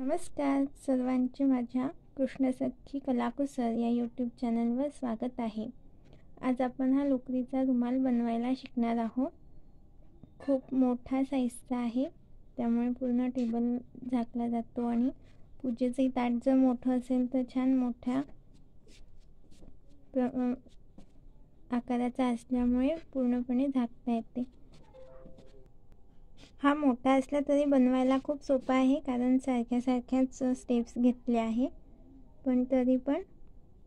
नमस्कार सर्वांचे, माझ्या कृष्णसखी कलाकुसर या यूट्यूब चॅनलवर स्वागत आहे। आज आपण हा लोकरीचा रुमाल बनवायला शिकणार आहोत। खूप मोठा साईजचा आहे, त्यामुळे पूर्ण टेबल झाकला जातो आणि पूजेचे ताट जर मोठं असेल तर छान मोठ्या आकाराचा असल्यामुळे पूर्णपणे झाकता येते। हा मोठा असला तरी बनवायला खूप सोपा आहे, कारण सारख्याच स्टेप्स घेतल्या आहे, पण तरी पण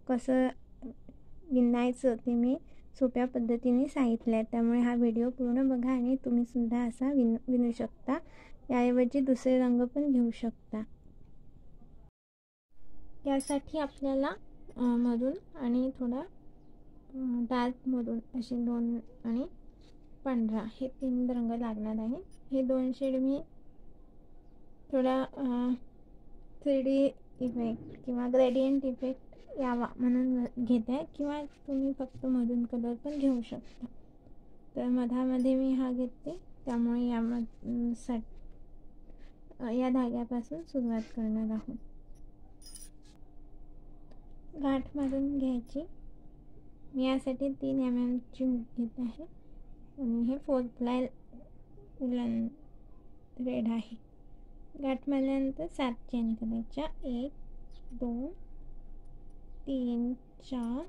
कसं विणायचं ते मी सोप्या पद्धतीने सांगितलं आहे। त्यामुळे हा व्हिडिओ पूर्ण बघा आणि तुम्ही सुद्धा असा विणू शकता। याऐवजी दुसरे रंग पण घेऊ शकता। यासाठी आपल्याला मरून आणि थोडा डार्क मरून असे दोन आणि पांढरा हे 3 रंग लागणार आहे। हे 2 शेड मी थोडा 3D इफेक्ट किंवा ग्रेडियंट इफेक्ट यावा म्हणून घेते, किंवा तुम्ही फक्त मरून कलर पण घेऊ शकता। तर मधामध्ये मी हा घेते, त्यामुळे या धाग्यापासून सुरुवात करणार आहोत। गाठ मारून घ्यायची। मी यासाठी 3 mm ची हुक घेत आहे आणि हे 4 प्लाय उलन थ्रेड आहे। गाठ मारल्यानंतर 7 चेन करायच्या। 1 2 3 4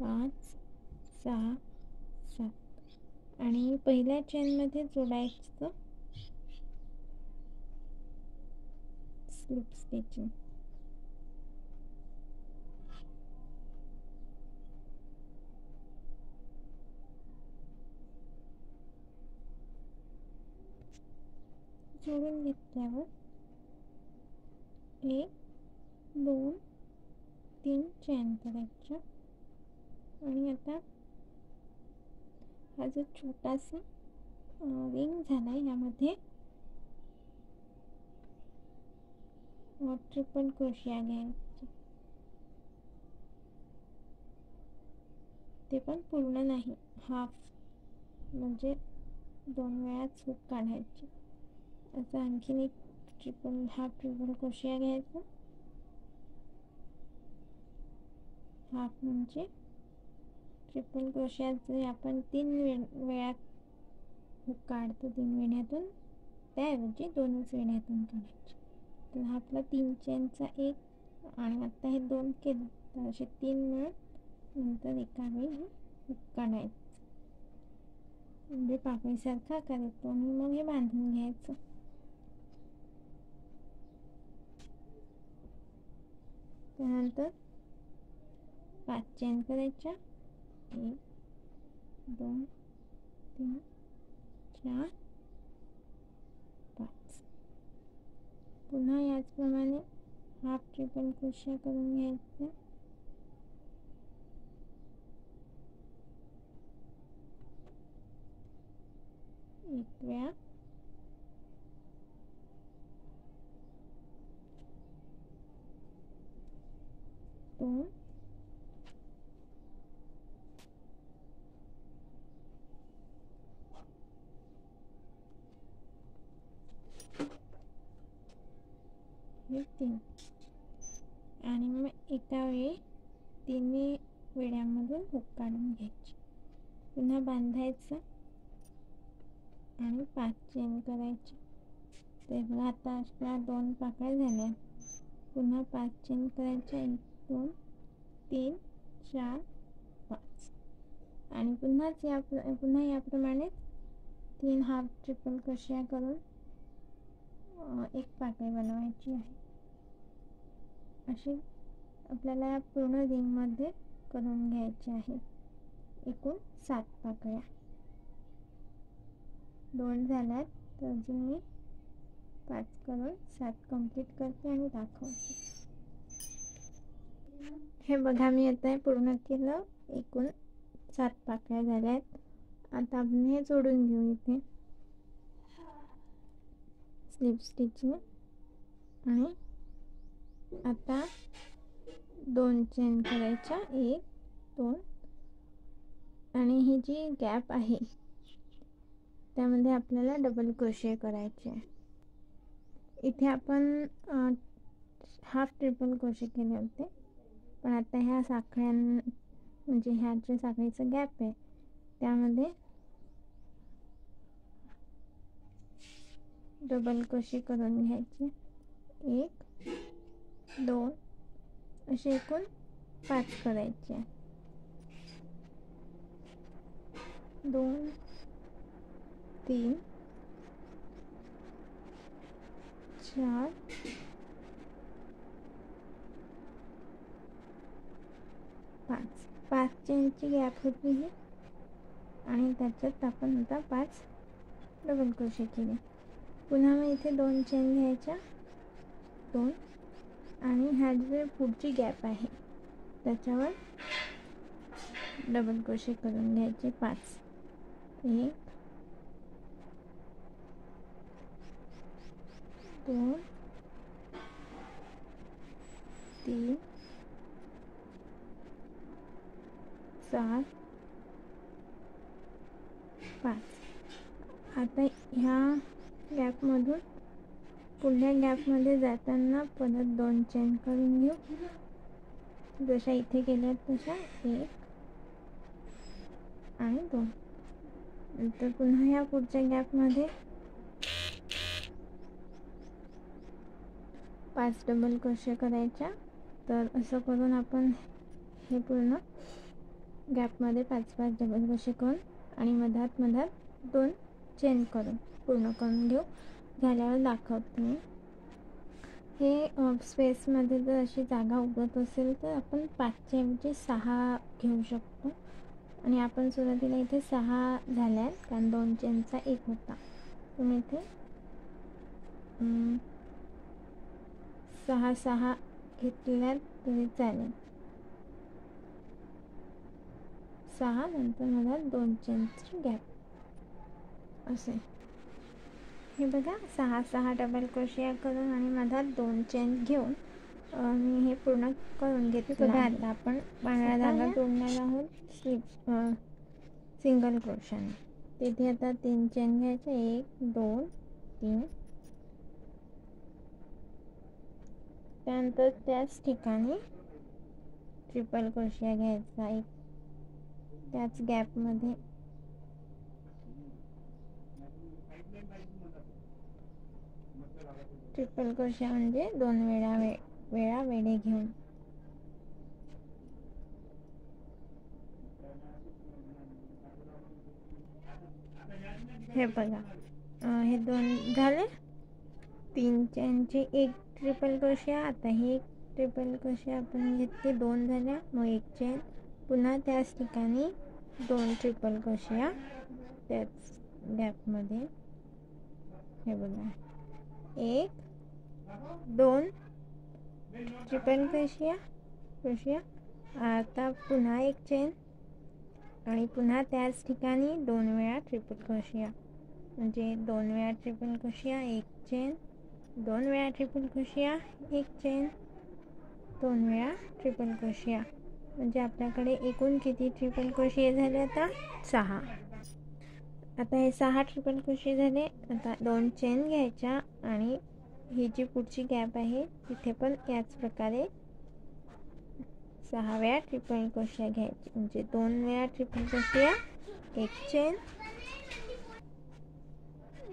5 6 7 आणि पहिल्या चेन मध्ये जोडायचं स्लिप स्टिचिंग। जोडून घेतल्यावर 1 2 3 चेन करायच्या आणि आता हा जो छोटासा रिंग झाला, यामध्ये ट्रिपल क्रोशिया घ्यायची। ते पण पूर्ण नाही, हाफ, म्हणजे 2 वेळाच हुक काढायची। आता आणखीन एक हाफ ट्रिपल क्रोशिया घ्यायचा। हाफ म्हणजे ट्रिपल क्रोशियाचे आपण 3 वेळा हुक काढतो 3 वेढ्यातून, त्याऐवजी 2च वेढ्यातून काढायचे। तर हा आपला 3 चेनचा एक, आणि आता हे 2 केले तर असे 3 मिळून नंतर एका वेळी हुक काढायचं, म्हणजे पाकळीसारखा आकार येतो आणि मग हे बांधून घ्यायचं। त्यानंतर 5 चेन करायच्या। 1 2 3 4 5। पुन्हा याचप्रमाणे हाफ ट्रिपल क्रोशिया करून घ्यायचं। एक वेळा, दोन, हे 3, आणि मग एका वेळी 3 वेड्यामधून हुक काढून घ्यायची। पुन्हा बांधायचं आणि 5 चेन करायची। तर आता अशा 2 पाकळ्या झाल्या। पुन्हा 5 चेन करायच्या। 1 2 3 4 5, आणि पुन्हा याप्रमाणे 3 हाफ ट्रिपल क्रोशिया करून एक पाकळी बनवायची आहे। अशी आपल्याला या पूर्ण रिंगमध्ये करून घ्यायची आहे। एकूण 7 पाकळ्या। 2 झाल्यात, तर अजून मी 5 करून 7 कंप्लीट करते आणि दाखवते। हे बघा, मी आता पूर्ण केलं। एकूण 7 पाकळ्या झाल्यात। आता आपण हे जोडून घेऊ इथे स्लिप स्टिचिंग, आणि आता 2 चेन करायच्या। 1 2, आणि ही जी गॅप आहे त्यामध्ये आपल्याला डबल क्रोशिया करायचे आहे। इथे आपण हाफ ट्रिपल क्रोशे केले होते, पण आता ह्या साखळ्यां म्हणजे ह्या जे साखळीचा गॅप आहे त्यामध्ये डबल क्रोशे करून घ्यायचे. 1 2 असे एकूण 5 करायचे. 2 3 4 5 चेनची गॅप होती ही, आणि त्याच्यात आपण आता 5 डबल क्रोशे केले. पुन्हा मग इथे 2 चेन घ्यायच्या, 2, आणि ह्या जे पुढची गॅप आहे त्याच्यावर डबल क्रोशे करून घ्यायचे 5. 1 2 3 4 5. आता ह्या गॅपमधून पुढल्या गॅपमध्ये जाताना परत 2 चेन करून घेऊ, जशा इथे केल्या तशा. 1 आणि 2. नंतर पुन्हा ह्या पुढच्या गॅपमध्ये 5 डबल क्रोशे करायच्या. तर असं करून आपण हे पूर्ण गॅपमध्ये 5 डबल क्रोशे करून आणि मधात 2 चेन करून पूर्ण करून घेऊ. झाल्यावर दाखवते मी. हे स्पेसमध्ये जर अशी जागा उगत असेल तर आपण 5च्या ऐवजी 6 घेऊ शकतो, आणि आपण सुरुवातीला इथे 6 झाल्या कारण 2 चेनचा 1 होता. तुम्ही इथे 6 घेतल्यात तरी चालेल. 6 नंतर मला 2 चेनची गॅप असे. हे बघा, 6 डबल क्रोशिया करून आणि मधात 2 चेन घेऊन मी हे पूर्ण करून घेते. बघा, आता आपण पांढरा धागा तोडणार आहोत सिंगल क्रोशाने. तिथे आता 3 चेन घ्यायचे, 1 2 3. त्यानंतर त्याच ठिकाणी ट्रिपल क्रोशिया घ्यायचा, एक त्याच गॅपमध्ये. ट्रिपल क्रोशिया म्हणजे 2 वेळा वेढे घेऊन. हे बघा, हे 2 झाले. 3 चेनचे 1 ट्रिपल क्रोशिया. आता हे 1 ट्रिपल क्रोशिया आपण घेतले, 2 झाल्या. मग 1 चेन, पुन्हा त्याच ठिकाणी 2 ट्रिपल क्रोशिया त्याच गॅपमध्ये. हे बघा, 1 2 ट्रिपल क्रोशिया. आता पुन्हा 1 चेन आणि पुन्हा त्याच ठिकाणी 2 वेळा ट्रिपल क्रोशिया. म्हणजे 2 वेळा ट्रिपल क्रोशिया, 1 चेन, 2 वेळा ट्रिपल क्रोशिया, 1 चेन, 2 वेळा ट्रिपल क्रोशिया. म्हणजे आपल्याकडे एकूण किती ट्रिपल क्रोशिया झाले? आता 6. आता हे 6 ट्रिपल क्रोशिया झाले. आता 2 चेन घ्यायच्या आणि ही जी पुढची गॅप आहे तिथे पण याच प्रकारे 6 वेळा ट्रिपल क्रोशिया घ्यायची. म्हणजे 2 वेळा ट्रिपल क्रोशिया, 1 चेन,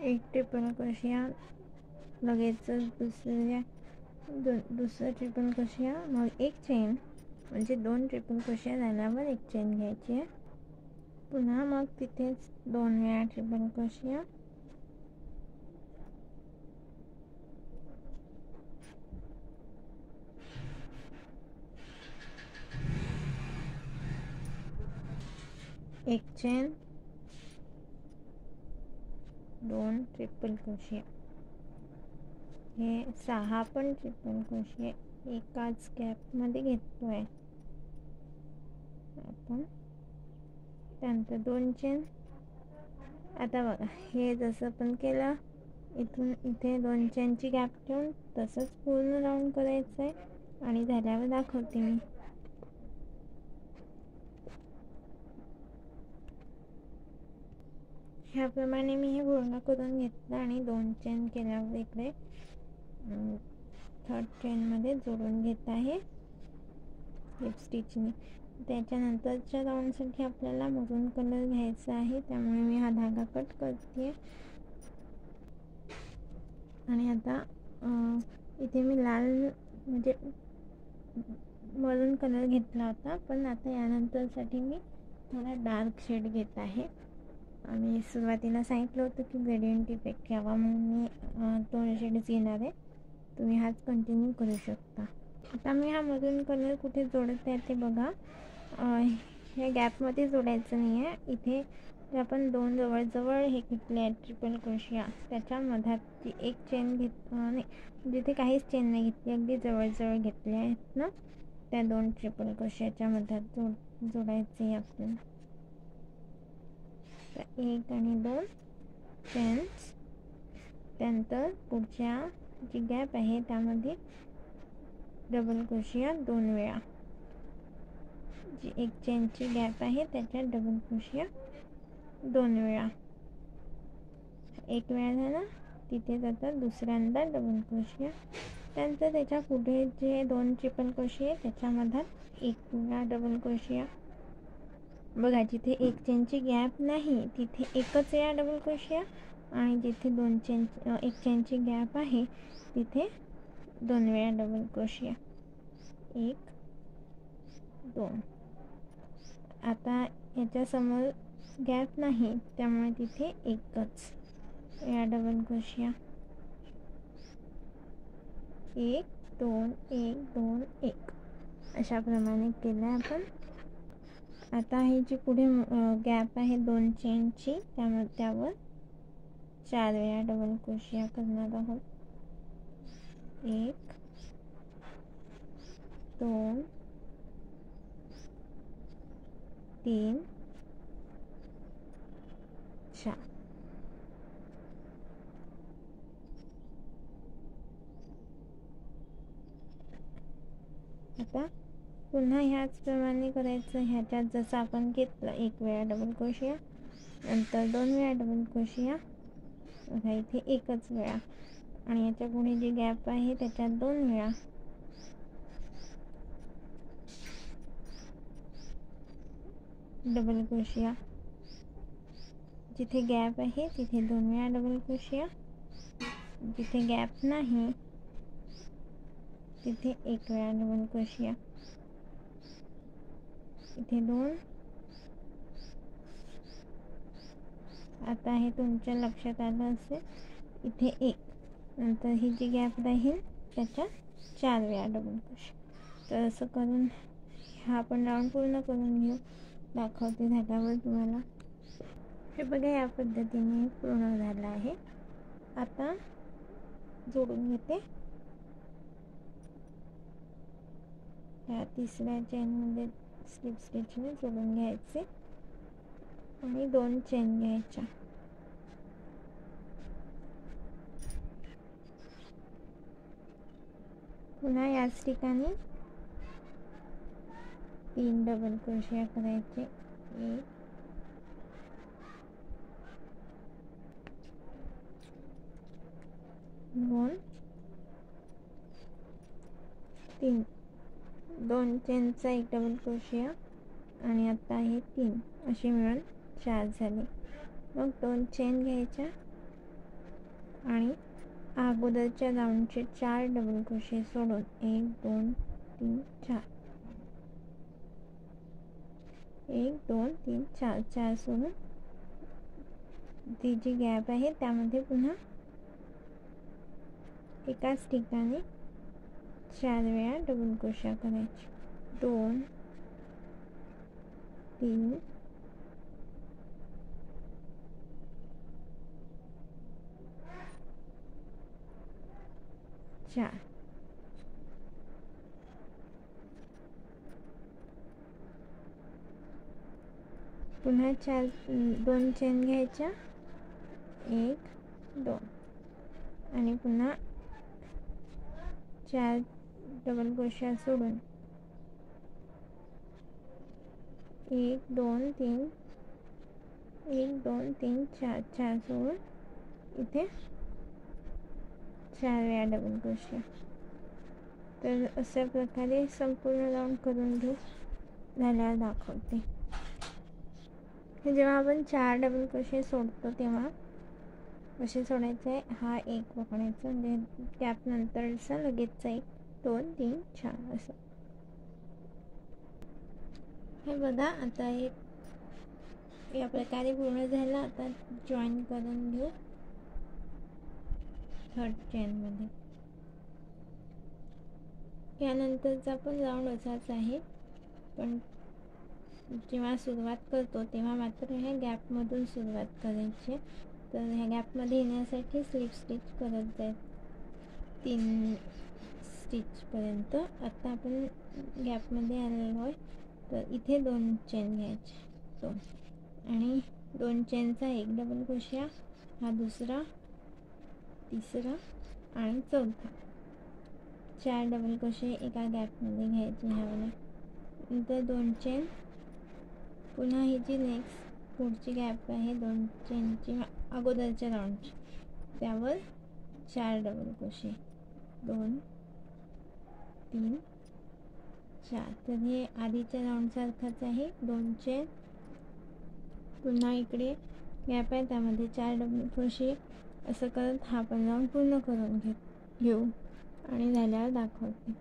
1 ट्रिपल क्रोशिया, लगेच दुसरं ट्रिपल क्रोशिया, मग 1 चेन. म्हणजे 2 ट्रिपल क्रोशिया झाल्यावर 1 चेन घ्यायची आहे. पुन्हा मग तिथेच 2 वेळा ट्रिपल क्रोशिया, एक चेन, 2 ट्रिपल क्रोशिया. हे 6 पण ट्रिपल क्रोशिया एकाच गॅपमध्ये घेतोय आपण. त्यानंतर 2 चेन. आता बघा, हे जसं आपण केलं इथून इथे 2 चेनची गॅप ठेवून तसंच पूर्ण राऊंड करायचं आहे, आणि झाल्यावर दाखवते मी. ह्याप्रमाणे मी हे पूर्ण करून घेतलं आणि 2 चेन केल्यावर इकडे थर्ड चेनमध्ये जोडून घेत आहे स्लिप स्टिचने. त्याच्यानंतरच्या राऊंडसाठी आपल्याला मरून कलर घ्यायचा आहे, त्यामुळे मी हा धागा कट करते. आणि आता इथे मी लाल म्हणजे मरून कलर घेतला होता, पण आता यानंतरसाठी मी थोडा डार्क शेड घेत आहे. आणि सुरुवातीला सांगितलं होतं की ग्रेडियंट इफेक्ट घ्यावा, म्हणून मी तो शेड्स घेणार आहे. तुम्ही हाच कंटिन्यू करू शकता. आता मी हा मरून कलर कुठे जोडत आहे ते बघा. ह्या गॅपमध्ये जोडायचं नाही आहे. इथे जे आपण दोन जवळजवळ हे घेतले आहेत ट्रिपल क्रोशिया, त्याच्या मधात एक चेन नाही, जिथे काहीच चेन नाही घेतली, अगदी जवळजवळ घेतले आहेत ना, त्या दोन ट्रिपल क्रोशियाच्या मधात जोडायचे आहे आपल्याला. एक आणि दोन चेन्स. त्यानंतर पुढच्या जी गॅप आहे त्यामध्ये डबल क्रोशिया 2 वेळा. जी एक चेनची गॅप आहे त्याच्यात डबल क्रोशिया 2 वेळा. एक वेळा झाला, तिथे जातात दुसऱ्यांदा डबल क्रोशिया. त्यानंतर त्याच्या पुढे जे दोन ट्रिपल क्रोशिया त्याच्यामध्ये एक वेळा डबल क्रोशिया. बघा, जिथे एक चेनची गॅप नाही तिथे एकच वेळा डबल क्रोशिया, आणि जिथे एक चेनची गॅप आहे तिथे 2 वेळा डबल क्रोशिया. 1 2. आता याच्यासमोर गॅप नाही, त्यामुळे तिथे एकच वेळा डबल क्रोशिया. 1 2 1 2 1 अशा प्रमाणे केलं आपण. आता ही जी पुढे गॅप आहे दोन चेनची, त्यावर 4 वेळा डबल क्रोशिया करणार आहोत. 1 2 3 4. आता पुन्हा ह्याचप्रमाणे करायचं. ह्याच्यात जसं आपण घेतलं एक वेळा डबल क्रोशिया, नंतर 2 वेळा डबल क्रोशिया, बघा इथे एकच वेळा, आणि याच्या पुढे जी गॅप आहे त्याच्यात 2 वेळा. डबल क्रोशिया. जिथे गॅप आहे तिथे 2 वेळा डबल क्रोशिया. जिथे गॅप नाही तिथे 1 वेळा डबल क्रोशिया. इथे 2. आता हे तुमच्या लक्षात आलं असेल, इथे 1. नंतर ही जी गॅप राहील त्याच्यात 4 वेळा डबल क्रोशिया. तर असं करून हा आपण राऊंड पूर्ण करून घेऊ. दाखवते झाल्यावर तुम्हाला. हे बघा, या पद्धतीने पूर्ण झालं आहे. आता जोडून घेते. ह्या तिसऱ्या चेनमध्ये स्लिप स्टिचने जोडून घ्यायचे आणि 2 चेन घ्यायच्या. पुन्हा याच ठिकाणी 3 डबल क्रोशिया करायचे. 1 2 3. 2 चेनचा एक डबल क्रोशिया, आणि आता हे 3 असे मिळून 4 झाले. मग 2 चेन घ्यायच्या आणि अगोदरच्या राऊंडचे 4 डबल क्रोशिया सोडून 1 2 3 4 1 2 3 4 4 सोडून ती जी गॅप आहे त्यामध्ये पुन्हा एकाच ठिकाणी 4 वेळा डबल क्रोशिया करायची. 2 3 4. पुन्हा 2 चेन घ्यायच्या. 1 2 आणि पुन्हा 4 डबल क्रोशिया सोडून 1 2 3 1 2 3 4 4 सोडून इथे 4 वेळा डबल क्रोशिया. तर अशा प्रकारे संपूर्ण राऊंड करून घेऊ. झाल्यावर दाखवते. जेव्हा आपण 4 डबल क्रोशिया सोडतो तेव्हा कसे सोडायचं आहे, हा एक पकडायचा म्हणजे त्यानंतरचा लगेचचा 1 2 3 4 असं. हे बघा आता हे या प्रकारे पूर्ण झालं. आता जॉईन करून घेऊ थर्ड चेनमध्ये. यानंतरचा पण राऊंड असाच आहे, पण जेव्हा सुरुवात करतो तेव्हा मात्र ह्या गॅपमधून सुरुवात करायची. तर ह्या गॅपमध्ये येण्यासाठी स्लिप स्टिच करत जाईल 3 स्टिचपर्यंत. आता आपण गॅपमध्ये आलेलो आहे, तर इथे 2 चेन घ्यायचे, 2 आणि 2 चेनचा 1 डबल क्रोशिया, हा दुसरा, तिसरा आणि चौथा. 4 डबल क्रोशिया एका गॅपमध्ये घ्यायचे ह्यावेळेला. नंतर 2 चेन, पुन्हा ही जी नेक्स्ट पुढची गॅप आहे 2 चेनची अगोदरच्या राऊंडची, त्यावर 4 डबल क्रोशिया, 2 3 4. तर हे आधीच्या राऊंडसारखंच आहे. 2 चेन, पुन्हा इकडे गॅप आहे त्यामध्ये 4 डबल क्रोशिया, असं करत हा पण राऊंड पूर्ण करून घेऊ आणि झाल्यावर दाखवते.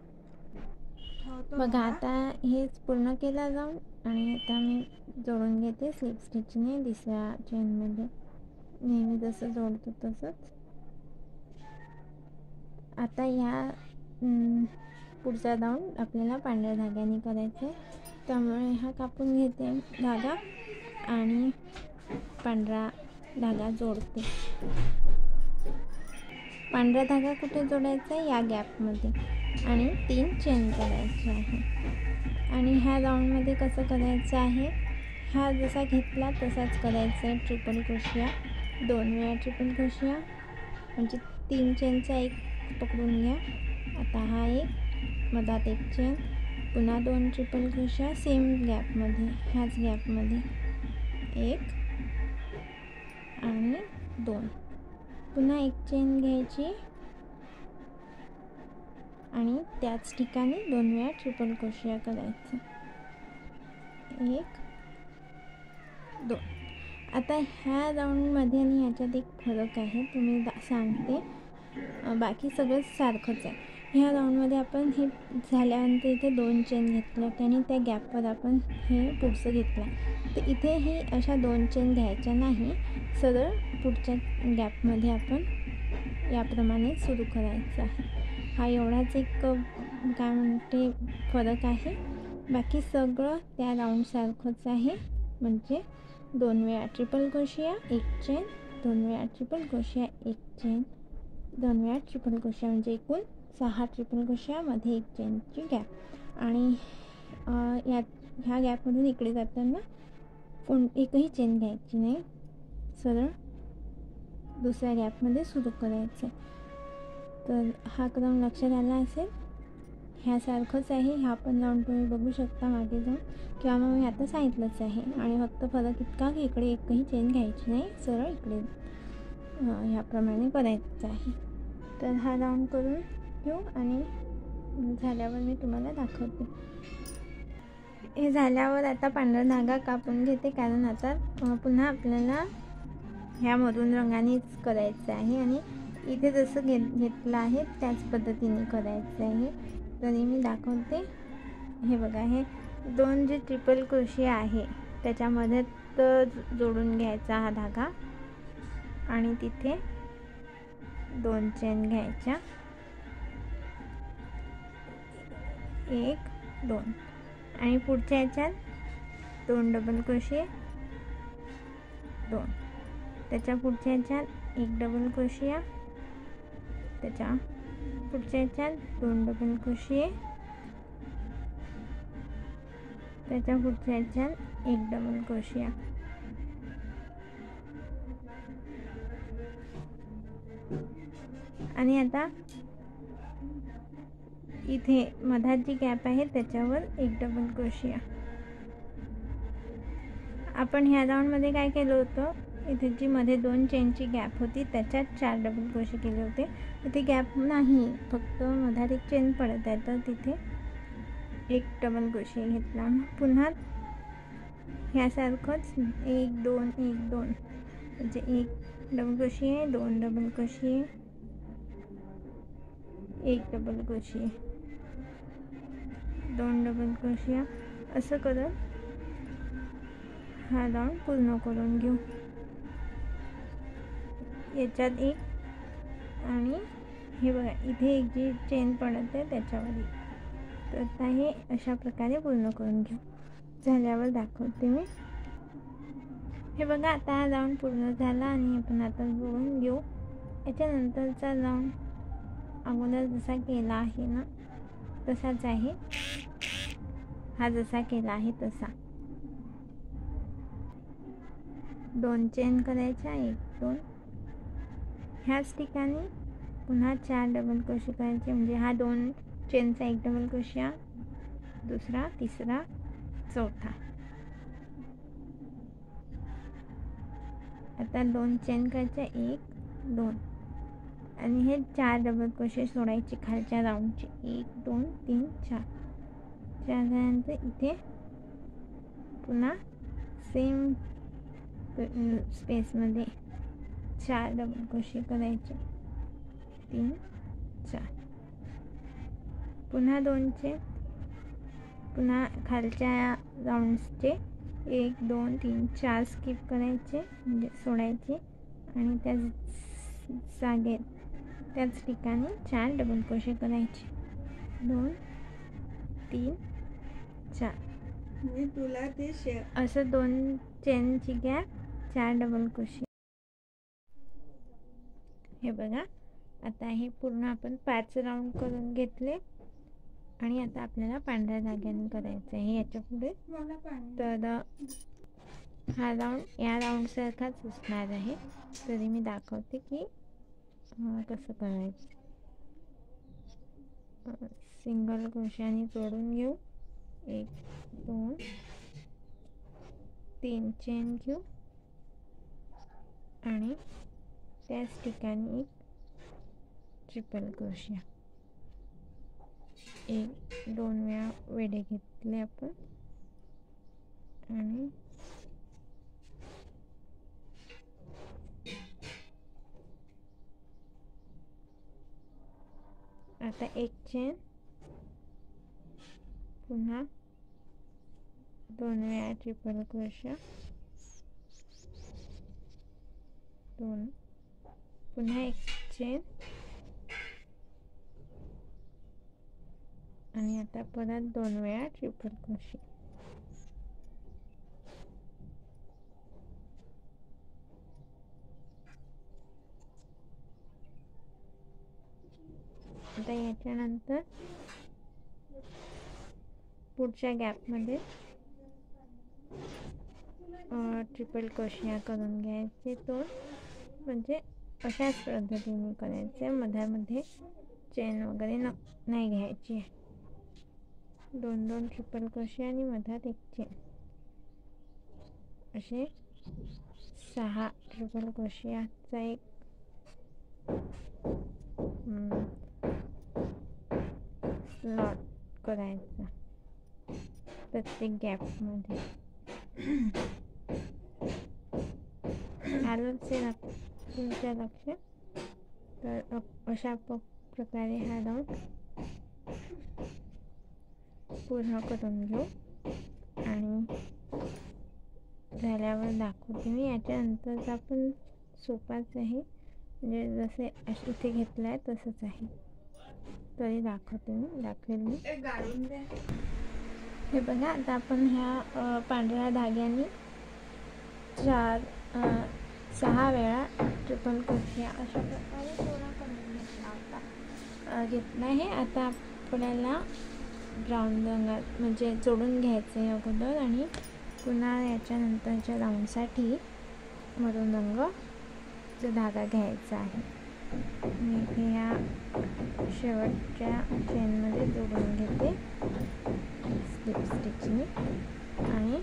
बघा आता हेच पूर्ण केला राऊंड आणि आता मी जोडून घेते स्लिप स्टिचने दुसऱ्या चेनमध्ये. नेहमी जसं जोडतो तसंच. आता ह्या पुढचा राऊंड आपल्याला पांढऱ्या धाग्याने करायचा आहे, त्यामुळे हा कापून घेते धागा आणि पांढरा धागा जोडते. पांढरा धागा कुठे जोडायचा आहे, या गॅपमध्ये, आणि 3 चेन करायचे आहे. आणि ह्या राऊंडमध्ये कसं करायचं आहे, हा जसा घेतला तसाच करायचा आहे. ट्रिपल क्रोशिया 2 वेळा, ट्रिपल क्रोशिया म्हणजे 3 चेनचा 1 पकडून घ्या. आता हा 1, मधात 1 चेन, पुन्हा 2 ट्रिपल क्रोशिया सेम गॅपमध्ये, ह्याच गॅपमध्ये 1 आणि 2, पुन्हा 1 चेन घ्यायची आणि त्याच ठिकाणी 2 वेळा ट्रिपल क्रोशिया करायचं, 1 2. आता ह्या राऊंडमध्ये आणि ह्याच्यात एक फरक आहे, तुम्ही सांगते. बाकी सगळं सारखंच आहे. ह्या राऊंडमध्ये आपण हे झाल्यानंतर इथे 2 चेन घेतल्या आणि त्या गॅपवर आपण हे पुढचं घेतलं. तर इथे हे अशा 2 चेन घ्यायच्या नाही, सरळ पुढच्या गॅपमध्ये आपण याप्रमाणे सुरू करायचं आहे. हा एवढाच एक काय म्हणते फरक आहे. बाकी सगळं त्या राऊंडसारखंच आहे. म्हणजे 2 वेळा ट्रिपल क्रोशिया 1 चेन, 2 वेळा ट्रिपल क्रोशिया 1 चेन, 2 वेळा ट्रिपल क्रोशिया म्हणजे एकूण 6 ट्रिपल क्रोशिया, मध्ये 1 चेनची गॅप. आणि ह्या गॅपमधून इकडे जाताना एकही चेन घ्यायची नाही, सरळ दुसऱ्या गॅपमध्ये सुरू करायचं. तर हा क्रम लक्षात आला असेल. ह्यासारखंच आहे, ह्या पण राऊंड तुम्ही बघू शकता मागे जाऊन, किंवा मग मी आता सांगितलंच आहे. आणि फक्त फरक इतका की इकडे एकही चेन घ्यायची नाही, सरळ इकडे ह्याप्रमाणे करायचं आहे. तर हा राऊंड करून घेऊ आणि झाल्यावर मी तुम्हाला दाखवते. हे झाल्यावर आता पांढरा धागा कापून घेते, कारण आता पुन्हा आपल्याला ह्या मरून रंगानेच करायचं आहे आणि इथे जसं घेतलं आहे त्याच पद्धतीने करायचं आहे. तरी मी दाखवते. हे बघा, हे 2 जे ट्रिपल क्रोशिया आहे त्याच्यामध्ये तर जोडून घ्यायचा हा धागा आणि तिथे 2 चेन घ्यायच्या, 1 2, आणि पुढच्या ह्याच्यात 2 डबल क्रोशिया 2, त्याच्या पुढच्या ह्याच्यात 1 डबल क्रोशिया, त्याच्या पुढच्या ह्याच्यात 2 डबल क्रोशिया, त्याच्या पुढच्या ह्याच्यात 1 डबल क्रोशिया. आणि आता इथे मधात जी गॅप आहे त्याच्यावर 1 डबल क्रोशिया. आपण ह्या राऊंडमध्ये काय केलं होतं, इथे जी मध्ये 2 चेनची गॅप होती त्याच्यात 4 डबल क्रोशे केले होते. इथे गॅप नाही, फक्त मधात एक चेन पडत आहे, तर तिथे एक डबल क्रोशे घेतला. पुन्हा ह्यासारखंच 1 2 1 2 म्हणजे 1 double crochet, 2 double crochet, 1 double crochet, 2 double crochet, असं करत हा राऊंड पूर्ण करून घेऊ. याच्यात एक आणि हे बघा इथे एक जी चेन पडत आहे त्याच्यावर एक. तर आता हे अशा प्रकारे पूर्ण करून घेऊ. झाल्यावर दाखवते मी. हे बघा आता हा राऊंड पूर्ण झाला आणि आपण आता जोडून घेऊ. याच्यानंतरचा राऊंड अगोदर जसा केला आहे ना तसाच आहे. हा जसा केला आहे तसा 2 चेन करायच्या, 1 2. ह्याच ठिकाणी पुन्हा 4 डबल क्रोशे करायचे. म्हणजे हा 2 चेनचा 1 डबल क्रोशा, दुसरा, तिसरा, चौथा. आता 2 चेन करायच्या, 1 2 आणि हे 4 डबल क्रोशे सोडायचे खालच्या राऊंडचे. 1 2 3 4. 4 झाल्यानंतर इथे पुन्हा सेम स्पेसमध्ये 4 डबल क्रोशे करायचे, 3 4. पुन्हा 2 चेन, पुन्हा खालच्या राऊंड्सचे 1 2 3 4 स्किप करायचे म्हणजे सोडायचे आणि त्याच त्याच ठिकाणी 4 डबल क्रोशे करायचे. 2 3 4 म्हणजे तुला ते असं 2 चेनची गॅप, 4 डबल क्रोशे. हे बघा आता हे पूर्ण आपण 5 राऊंड करून घेतले आणि आता आपल्याला पांढऱ्या धाग्याने करायचं आहे याच्या पुढे. तर हा राऊंड या राऊंड सारखाच असणार आहे. तरी मी दाखवते की कसं करायचं. सिंगल क्रोशाने जोडून घेऊ. 1 2 3 चेन घेऊ आणि त्याच ठिकाणी एक ट्रिपल क्रोशिया. 1 2 वेळा वेढे घेतले आपण आणि आता एक चेन, पुन्हा 2 वेळा ट्रिपल क्रोशिया, 2 पुन्हा एक चेन आणि आता परत 2 वेळा ट्रिपल क्रोशिया. आता याच्यानंतर पुढच्या गॅपमध्ये ट्रिपल क्रोशिया करून घ्यायचे. तो म्हणजे अशाच पद्धतीने करायचे. मध्यामध्ये चेन वगैरे नाही घ्यायची. 2 2 ट्रिपल क्रोशिया आणि मधात एक चेन. असे 6 ट्रिपल क्रोशियाचा एक स्लॉट करायचा प्रत्येक गॅपमध्ये. आलं असेल तुमच्या लक्षात. तर अशा प्रकारे हा राऊंड पूर्ण करून घेऊ आणि झाल्यावर दाखवते मी. याच्यानंतरचा पण सोपाच आहे, म्हणजे जसे इथे घेतलं आहे तसंच आहे. तरी दाखवेल मी. हे बघा आता आपण ह्या पांढऱ्या धाग्याने 6 वेळा ट्रिपल क्रोशिया अशा प्रकारे पूर्ण करून घेतला आहे. आता आपल्याला ब्राऊन रंगात म्हणजे जोडून घ्यायचं आहे अगोदर आणि पुन्हा याच्यानंतरच्या राऊंडसाठी मरून रंगाचा धागा घ्यायचा आहे. मी इथे ह्या शेवटच्या चेनमध्ये जोडून घेते स्लिप स्टिचने आणि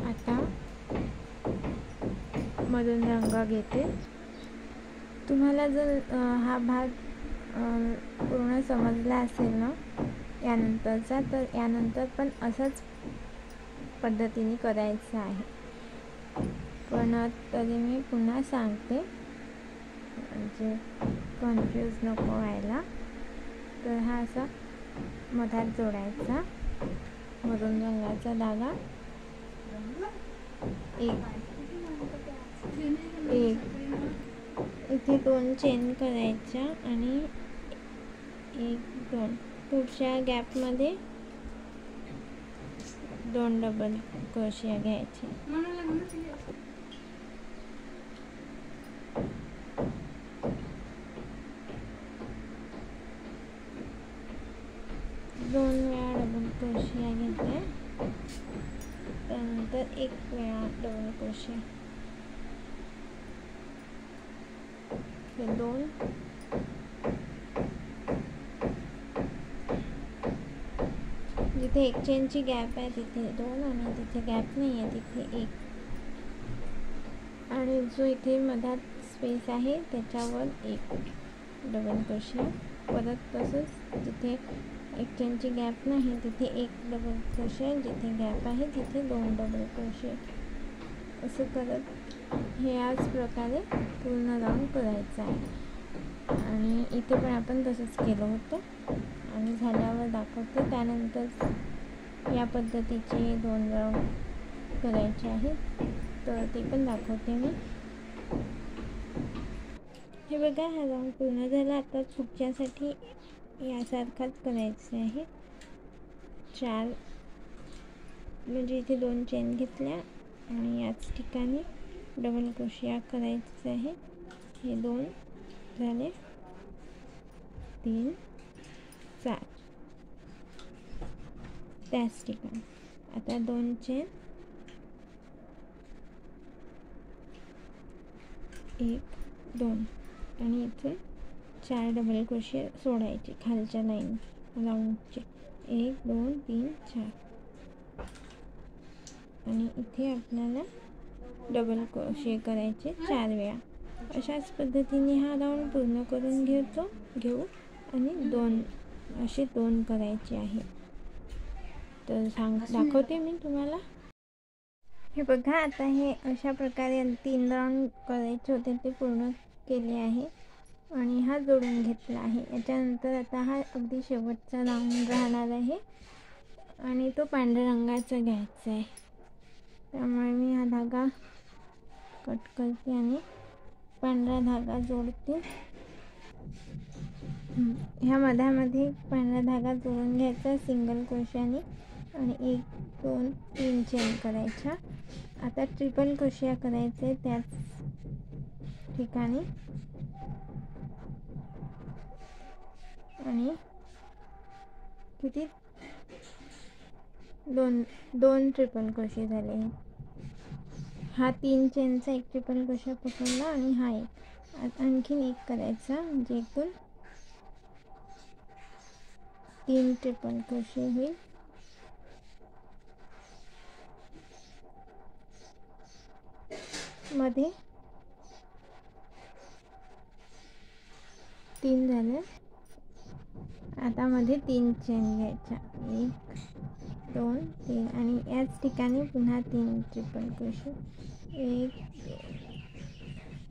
आता मधून रंग घेते. तुम्हाला जर हा भाग पूर्ण समजला असेल ना यानंतरचा, तर यानंतर पण असंच पद्धतीने करायचं आहे. पण तरी मी पुन्हा सांगते म्हणजे कन्फ्यूज नको व्हायला. तर हा असा मधात जोडायचा मधून रंगाचा धागा, एक इथे 2 चेन करायच्या आणि 1-2 पुढच्या गॅपमध्ये 2 डबल क्रोशिया घ्यायचे. दोन वेळा डबल क्रोशिया घेते, त्यानंतर 1 वेळा डबल क्रोशिया, हे 2, जिथे 1 चेनची गॅप आहे तिथे 2 आणि तिथे गॅप नाही आहे तिथे 1, आणि जो इथे मधात स्पेस आहे त्याच्यावर 1 डबल क्रोशिया. परत तसंच जिथे 1 चेनची गॅप नाही तिथे 1 डबल क्रोशिया, जिथे गॅप आहे तिथे 2 डबल क्रोशिया. असं करत हे याच प्रकारे पूर्ण राऊंड करायचं आहे. आणि इथे पण आपण तसंच केलं होतं आणि झाल्यावर दाखवते. त्यानंतर या पद्धतीचे 2 राऊंड करायचे आहेत, तर ते पण दाखवते मी. हे बघा, हा राऊंड पूर्ण झाला. आता पुढच्यासाठी यासारखाच करायचं आहे. 4 म्हणजे इथे 2 चेन घेतल्या आणि याच ठिकाणी डबल क्रोशिया करायचं आहे. हे 2 झाले, 3, 4 त्याच ठिकाणी. आता 2 चेन, 1, 2 आणि इथून 4 डबल क्रोशिया सोडायचे खालच्या लाईन राऊंडचे. 1, 2, 3, 4 आणि इथे आपल्याला डबल क्रोशिया करायचे 4 वेळा. अशाच पद्धतीने हा राऊंड पूर्ण करून घेऊ आणि 2 असे 2 करायचे आहे. तर दाखवते मी तुम्हाला. हे बघा, आता हे अशा प्रकारे 3 राऊंड करायचे होते ते पूर्ण केले आहे आणि हा जोडून घेतला आहे. याच्यानंतर आता हा अगदी शेवटचा राऊंड राहणार आहे आणि तो पांढऱ्या रंगाचा घ्यायचा आहे. त्यामुळे मी हा धागा कट करते आणि पांढरा धागा जोडते. ह्या मधामध्ये पांढरा धागा जोडून घ्यायचा सिंगल क्रोशियाने आणि 1, 2, 3 चेन करायच्या. आता ट्रिपल क्रोशिया करायचे त्याच ठिकाणी आणि किती 2 ट्रिपल क्रोशिया झाले. हा 3 चेनचा 1 ट्रिपल क्रोशिया पकडला आणि हा 1 आणखीन 1 करायचा, म्हणजे एकूण 3 ट्रिपल क्रोशिया होईल. मध्ये 3 झाले. आता मध्ये 3 चेन घ्यायच्या, 1, 2, 3 आणि याच ठिकाणी पुन्हा 3 ट्रिपल क्रोशिया. 1, 2,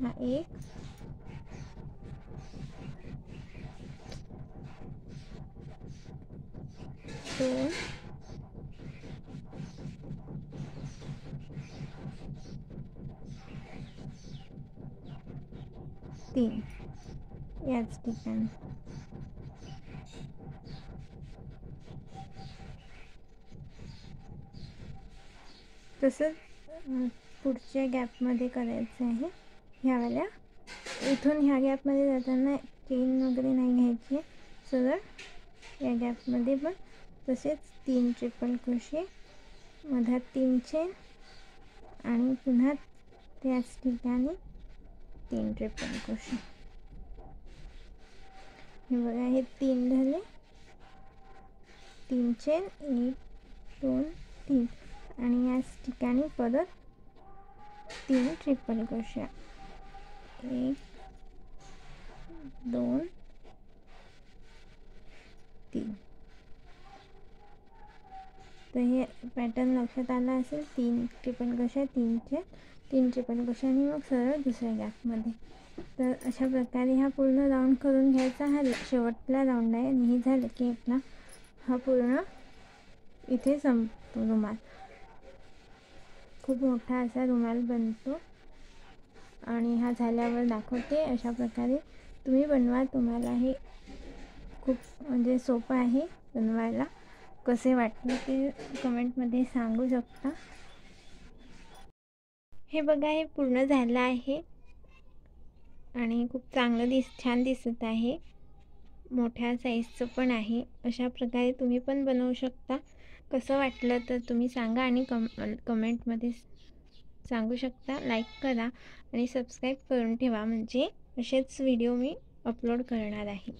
हा 1, 2, 3 याच ठिकाणी. तसंच पुढच्या गॅपमध्ये करायचं आहे. ह्यावाल्या इथून ह्या गॅपमध्ये जाताना चेन वगैरे नाही घ्यायची, सरळ या गॅपमध्ये पण तसेच 3 ट्रिपल क्रोशिया, मधात 3 चेन आणि पुन्हा त्याच ठिकाणी 3 ट्रिपल क्रोशिया. हे बघा, हे 3 झाले, 3 चेन, 1, 2, 3 आणि याच ठिकाणी परत 3 ट्रिपल क्रोशा, 1 2 3. तर हे पॅटर्न लक्षात आला असेल. 3 ट्रिपल क्रोशा, 3 ट्रिपल क्रोशा आणि मग सरळ दुसऱ्या गॅपमध्ये. तर अशा प्रकारे हा पूर्ण राऊंड करून घ्यायचा. हा शेवटला राऊंड आहे आणि हे झालं की आपला हा पूर्ण इथे संपतो रुमाल. खूप मोठा असा रुमाल बनतो आणि हा झाल्यावर दाखवते. अशा प्रकारे तुम्ही बनवा. तुम्हाला हे खूप म्हणजे सोपं आहे बनवायला. कसे वाटले ते कमेंटमध्ये सांगू शकता. हे बघा, हे पूर्ण झालं आहे आणि खूप चांगलं छान दिसत आहे. मोठ्या साईजचं पण आहे. अशा प्रकारे तुम्ही पण बनवू शकता. कसं वाटलं तर तुम्ही सांगा आणि कमेंटमध्ये सांगू शकता. लाईक करा आणि सबस्क्राईब करून ठेवा, म्हणजे असेच व्हिडिओ मी अपलोड करणार आहे.